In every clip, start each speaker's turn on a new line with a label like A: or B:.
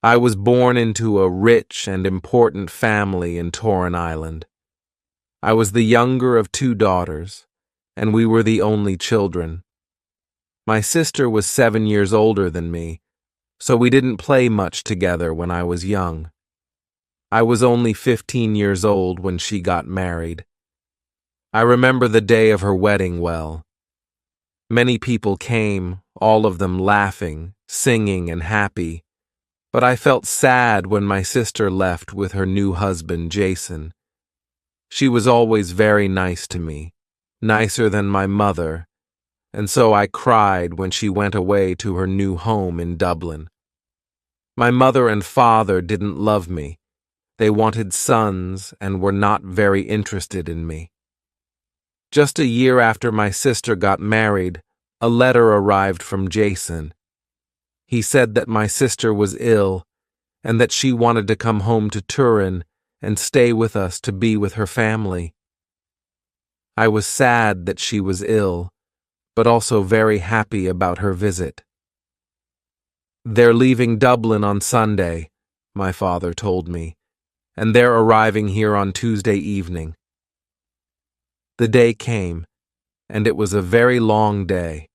A: I was born into a rich and important family in Torrin Island. I was the younger of two daughters, and we were the only children. My sister was 7 years older than me, so we didn't play much together when I was young. I was only 15 years old when she got married. I remember the day of her wedding well. Many people came, all of them laughing, singing, and happy, but I felt sad when my sister left with her new husband, Jason. She was always very nice to me, nicer than my mother, and so I cried when she went away to her new home in Dublin. My mother and father didn't love me. They wanted sons and were not very interested in me. Just a year after my sister got married, a letter arrived from Jason. He said that my sister was ill and that she wanted to come home to Turin and stay with us to be with her family. I was sad that she was ill, but also very happy about her visit. "They're leaving Dublin on Sunday," my father told me, "and they're arriving here on Tuesday evening." The day came, and it was a very long day.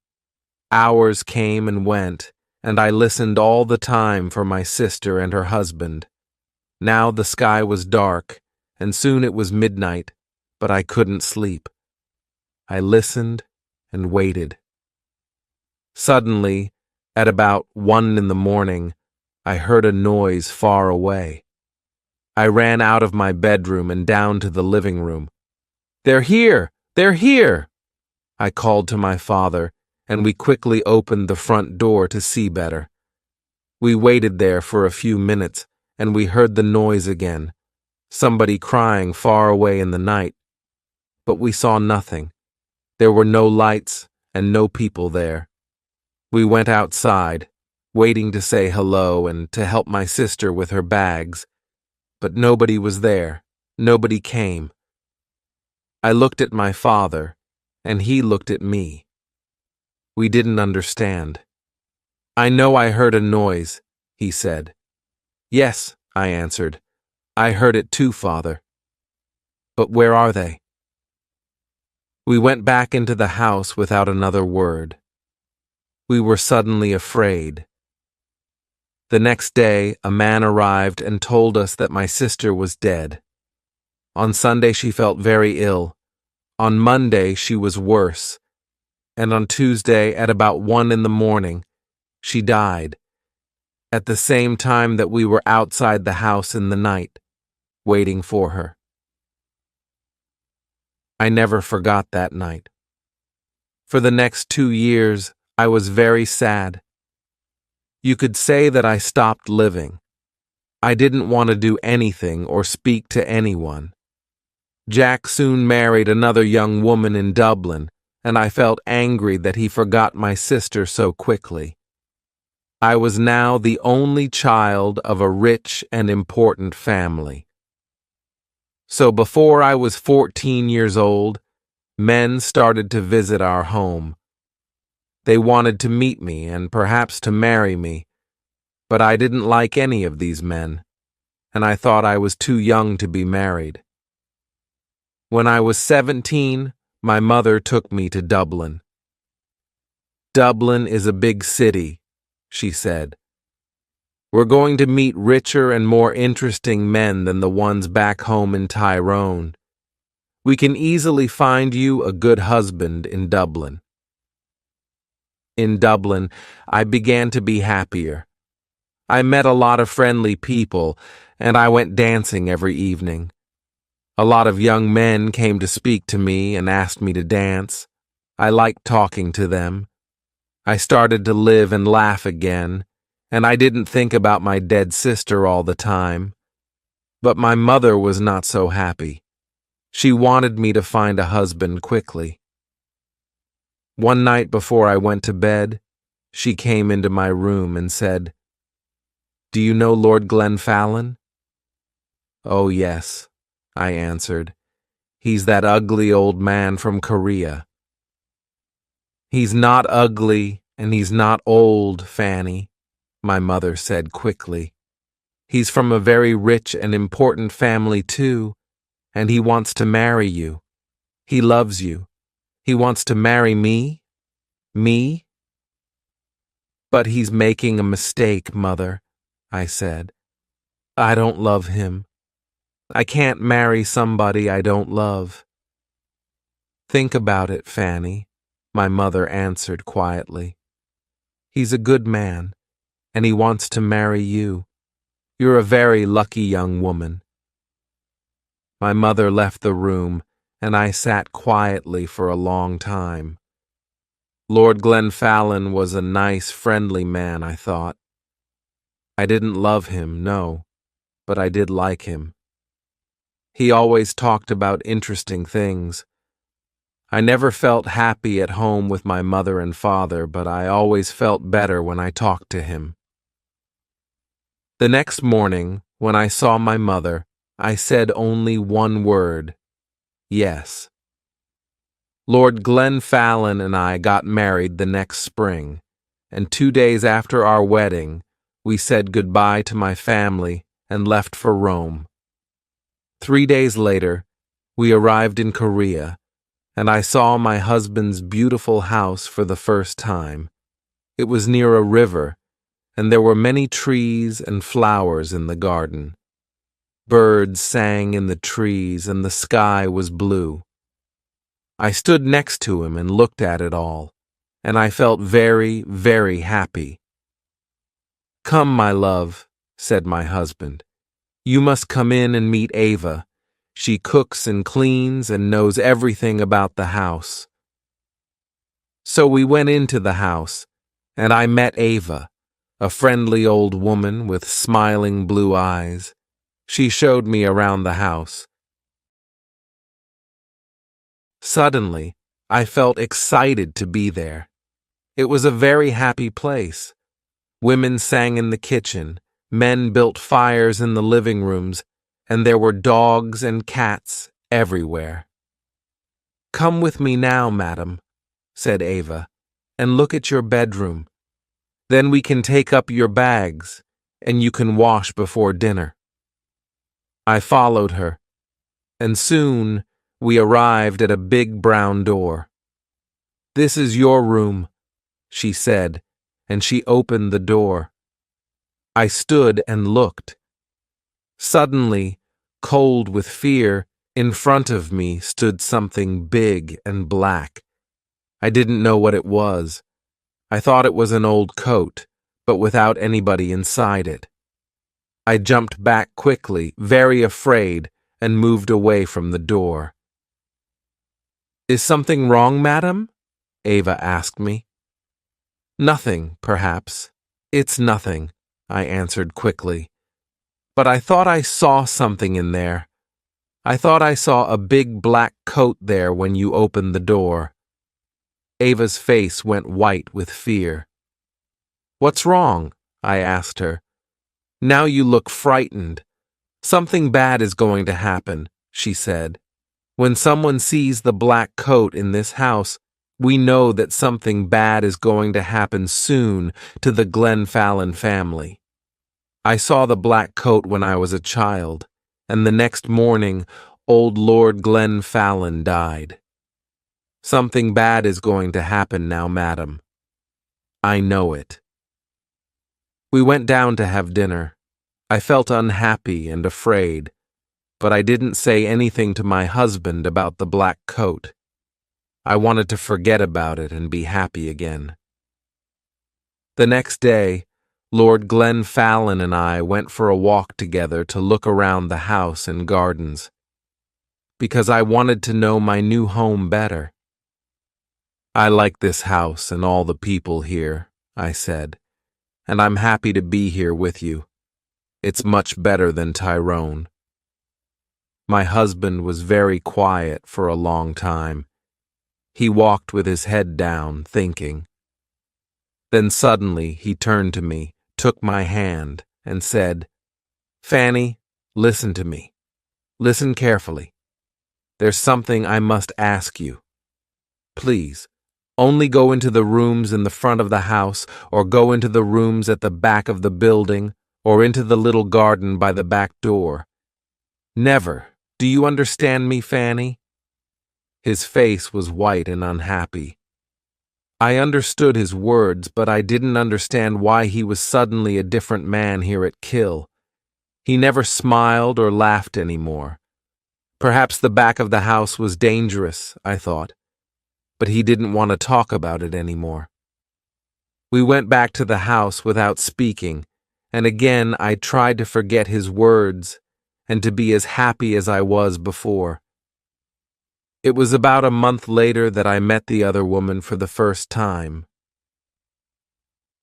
A: Hours came and went, and I listened all the time for my sister and her husband. Now the sky was dark, and soon it was midnight, but I couldn't sleep. I listened and waited. Suddenly, at about 1 in the morning, I heard a noise far away. I ran out of my bedroom and down to the living room. "They're here! They're here!" I called to my father, and we quickly opened the front door to see better. We waited there for a few minutes, and we heard the noise again, somebody crying far away in the night. But we saw nothing. There were no lights and no people there. We went outside, waiting to say hello and to help my sister with her bags, but nobody was there. Nobody came. I looked at my father, and he looked at me. We didn't understand. "I know I heard a noise," he said. "Yes," I answered. "I heard it too, Father." "But where are they?" We went back into the house without another word. We were suddenly afraid. The next day, a man arrived and told us that my sister was dead. On Sunday, she felt very ill. On Monday, she was worse. And on Tuesday, at about 1 in the morning, she died, at the same time that we were outside the house in the night, waiting for her. I never forgot that night. For the next 2 years, I was very sad. You could say that I stopped living. I didn't want to do anything or speak to anyone. Jack soon married another young woman in Dublin, and I felt angry that he forgot my sister so quickly. I was now the only child of a rich and important family. So before I was 14 years old, men started to visit our home. They wanted to meet me and perhaps to marry me, but I didn't like any of these men, and I thought I was too young to be married. When I was 17, my mother took me to Dublin. "Dublin is a big city," she said. "We're going to meet richer and more interesting men than the ones back home in Tyrone. We can easily find you a good husband in Dublin." In Dublin, I began to be happier. I met a lot of friendly people, and I went dancing every evening. A lot of young men came to speak to me and asked me to dance. I liked talking to them. I started to live and laugh again, and I didn't think about my dead sister all the time. But my mother was not so happy. She wanted me to find a husband quickly. One night before I went to bed, she came into my room and said, "Do you know Lord Glenfallen?" "Oh, yes," I answered. "He's that ugly old man from Korea." "He's not ugly and he's not old, Fanny," my mother said quickly. He's from a very rich and important family too, and he wants to marry you. He loves you. He wants to marry me? Me? But he's making a mistake, Mother, I said. I don't love him. I can't marry somebody I don't love. Think about it, Fanny, my mother answered quietly. He's a good man, and he wants to marry you. You're a very lucky young woman. My mother left the room, and I sat quietly for a long time. Lord Glenfallen was a nice, friendly man, I thought. I didn't love him, no, but I did like him. He always talked about interesting things. I never felt happy at home with my mother and father, but I always felt better when I talked to him. The next morning, when I saw my mother, I said only one word: yes. Lord Glenfallen and I got married the next spring, and 2 days after our wedding, we said goodbye to my family and left for Rome. 3 days later, we arrived in Korea, and I saw my husband's beautiful house for the first time. It was near a river, and there were many trees and flowers in the garden. Birds sang in the trees, and the sky was blue. I stood next to him and looked at it all, and I felt very, very happy. Come, my love, said my husband. You must come in and meet Ava. She cooks and cleans and knows everything about the house. So we went into the house, and I met Ava, a friendly old woman with smiling blue eyes. She showed me around the house. Suddenly, I felt excited to be there. It was a very happy place. Women sang in the kitchen, men built fires in the living rooms, and there were dogs and cats everywhere. Come with me now, madam, said Ava, and look at your bedroom. Then we can take up your bags, and you can wash before dinner. I followed her, and soon we arrived at a big brown door. This is your room, she said, and she opened the door. I stood and looked. Suddenly, cold with fear, in front of me stood something big and black. I didn't know what it was. I thought it was an old coat, but without anybody inside it. I jumped back quickly, very afraid, and moved away from the door. Is something wrong, madam? Ava asked me. Nothing, perhaps. It's nothing, I answered quickly. But I thought I saw something in there. I thought I saw a big black coat there when you opened the door. Ava's face went white with fear. What's wrong? I asked her. Now you look frightened. Something bad is going to happen, she said. When someone sees the black coat in this house, we know that something bad is going to happen soon to the Glenfallen family. I saw the black coat when I was a child, and the next morning, old Lord Glenfallen died. Something bad is going to happen now, madam. I know it. We went down to have dinner. I felt unhappy and afraid, but I didn't say anything to my husband about the black coat. I wanted to forget about it and be happy again. The next day, Lord Glenfallen and I went for a walk together to look around the house and gardens, because I wanted to know my new home better. I like this house and all the people here, I said, and I'm happy to be here with you. It's much better than Tyrone. My husband was very quiet for a long time. He walked with his head down, thinking. Then suddenly he turned to me, took my hand, and said, Fanny, listen to me. Listen carefully. There's something I must ask you. Please, only go into the rooms in the front of the house or go into the rooms at the back of the building or into the little garden by the back door. Never. Do you understand me, Fanny? His face was white and unhappy. I understood his words, but I didn't understand why he was suddenly a different man here at Kill. He never smiled or laughed anymore. Perhaps the back of the house was dangerous, I thought, but he didn't want to talk about it anymore. We went back to the house without speaking, and again I tried to forget his words and to be as happy as I was before. It was about a month later that I met the other woman for the first time.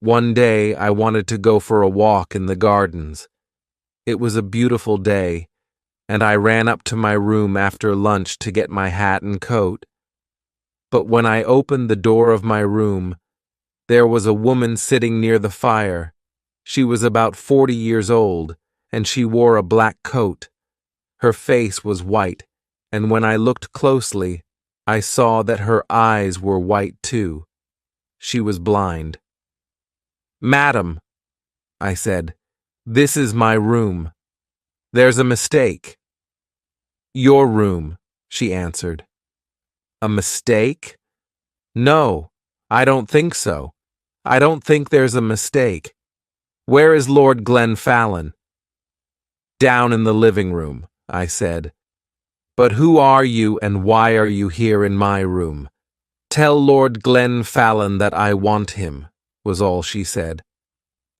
A: One day I wanted to go for a walk in the gardens. It was a beautiful day, and I ran up to my room after lunch to get my hat and coat. But when I opened the door of my room, there was a woman sitting near the fire. She was about 40 years old, and she wore a black coat. Her face was white, and when I looked closely, I saw that her eyes were white too. She was blind. "Madam," I said, "this is my room. There's a mistake." "Your room," she answered. "A mistake? No, I don't think so. I don't think there's a mistake. Where is Lord Glenfallen?" "Down in the living room," I said. "But who are you and why are you here in my room?" "Tell Lord Glenfallen that I want him," was all she said.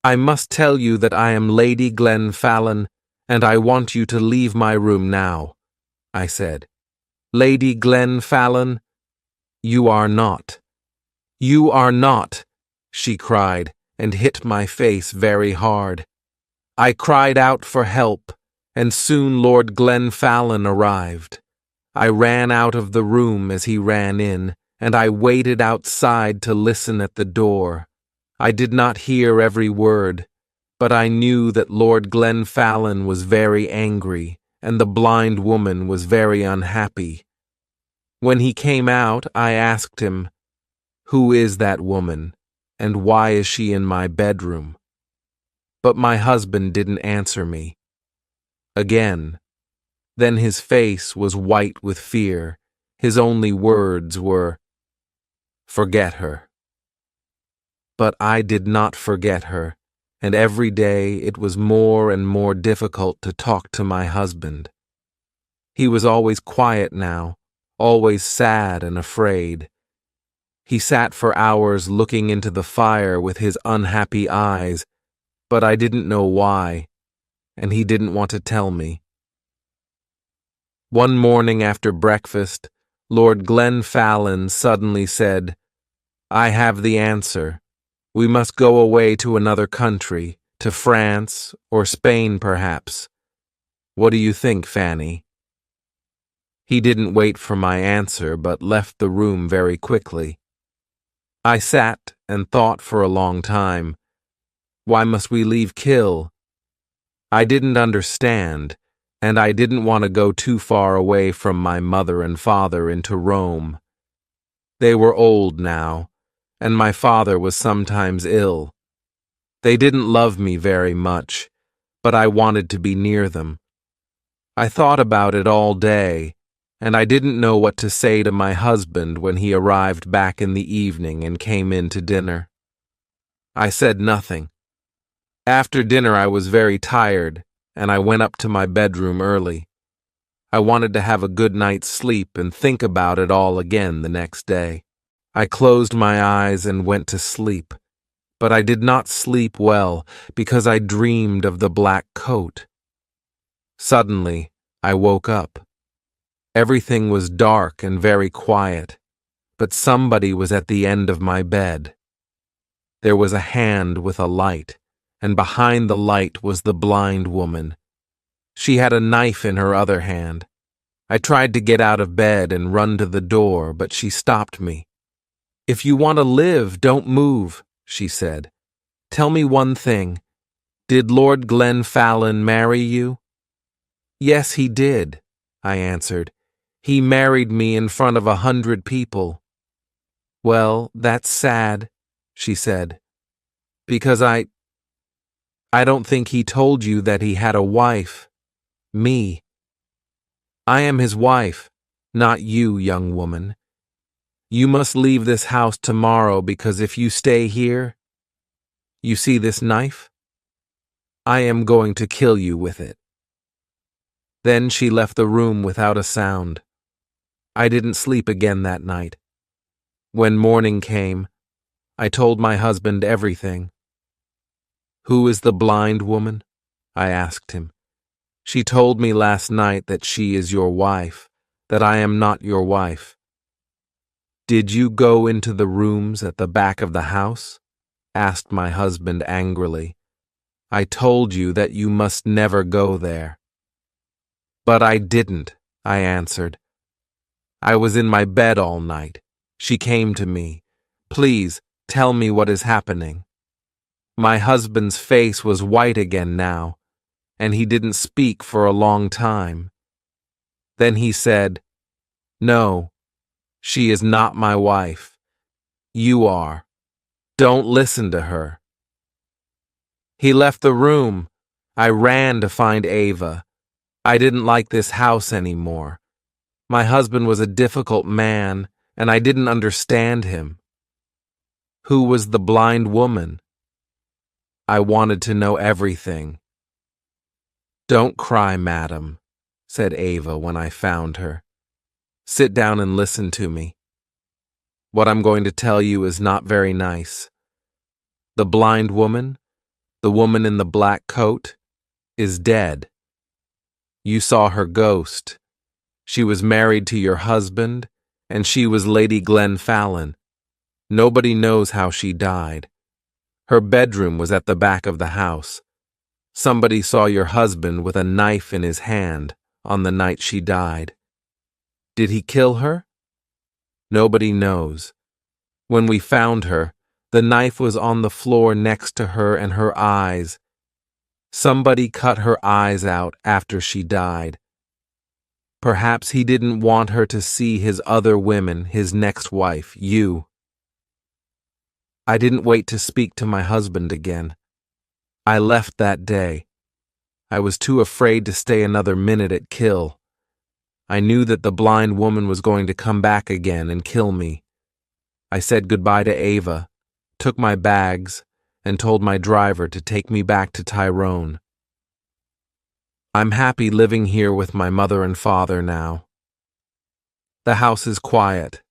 A: "I must tell you that I am Lady Glenfallen, and I want you to leave my room now," I said. "Lady Glenfallen? You are not. You are not," she cried, and hit my face very hard. I cried out for help, and soon Lord Glenfallen arrived. I ran out of the room as he ran in, and I waited outside to listen at the door. I did not hear every word, but I knew that Lord Glenfallen was very angry, and the blind woman was very unhappy. When he came out, I asked him, "Who is that woman, and why is she in my bedroom?" But my husband didn't answer me. Again. Then his face was white with fear. His only words were, "Forget her." But I did not forget her, and every day it was more and more difficult to talk to my husband. He was always quiet now, always sad and afraid. He sat for hours looking into the fire with his unhappy eyes, but I didn't know why, and he didn't want to tell me. One morning after breakfast, Lord Glenfallen suddenly said, "I have the answer. We must go away to another country, to France or Spain perhaps. What do you think, Fanny?" He didn't wait for my answer, but left the room very quickly. I sat and thought for a long time. Why must we leave Kill? I didn't understand, and I didn't want to go too far away from my mother and father into Rome. They were old now, and my father was sometimes ill. They didn't love me very much, but I wanted to be near them. I thought about it all day, and I didn't know what to say to my husband when he arrived back in the evening and came in to dinner. I said nothing. After dinner I was very tired, and I went up to my bedroom early. I wanted to have a good night's sleep and think about it all again the next day. I closed my eyes and went to sleep, but I did not sleep well because I dreamed of the black coat. Suddenly, I woke up. Everything was dark and very quiet, but somebody was at the end of my bed. There was a hand with a light, and behind the light was the blind woman. She had a knife in her other hand. I tried to get out of bed and run to the door, but she stopped me. "If you want to live, don't move," she said. "Tell me one thing. Did Lord Glenfallen marry you?" "Yes, he did," I answered. "He married me in front of 100 people." "Well, that's sad," she said, "because I don't think he told you that he had a wife. Me. I am his wife, not you, young woman. You must leave this house tomorrow because if you stay here, you see this knife? I am going to kill you with it. Then she left the room without a sound. I didn't sleep again that night. When morning came, I told my husband everything. Who is the blind woman? I asked him. She told me last night that she is your wife, that I am not your wife. Did you go into the rooms at the back of the house? Asked my husband angrily. I told you that you must never go there. But I didn't, I answered. I was in my bed all night. She came to me. Please, tell me what is happening. My husband's face was white again now, and he didn't speak for a long time. Then he said, No, she is not my wife. You are. Don't listen to her. He left the room. I ran to find Ava. I didn't like this house anymore. My husband was a difficult man, and I didn't understand him. Who was the blind woman? I wanted to know everything. Don't cry, madam, said Ava when I found her. Sit down and listen to me. What I'm going to tell you is not very nice. The blind woman, the woman in the black coat, is dead. You saw her ghost. She was married to your husband, and she was Lady Glenfallen. Nobody knows how she died. Her bedroom was at the back of the house. Somebody saw your husband with a knife in his hand on the night she died. Did he kill her? Nobody knows. When we found her, the knife was on the floor next to her and her eyes. Somebody cut her eyes out after she died. Perhaps he didn't want her to see his other women, his next wife, you. I didn't wait to speak to my husband again. I left that day. I was too afraid to stay another minute at Kill. I knew that the blind woman was going to come back again and kill me. I said goodbye to Ava, took my bags, and told my driver to take me back to Tyrone. I'm happy living here with my mother and father now. The house is quiet.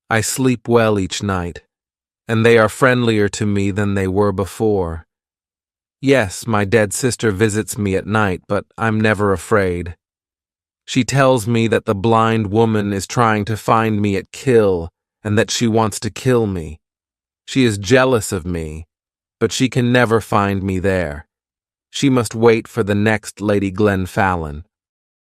A: I sleep well each night, and they are friendlier to me than they were before. Yes, my dead sister visits me at night, but I'm never afraid. She tells me that the blind woman is trying to find me at Kill and that she wants to kill me. She is jealous of me, but she can never find me there. She must wait for the next Lady Glenfallen.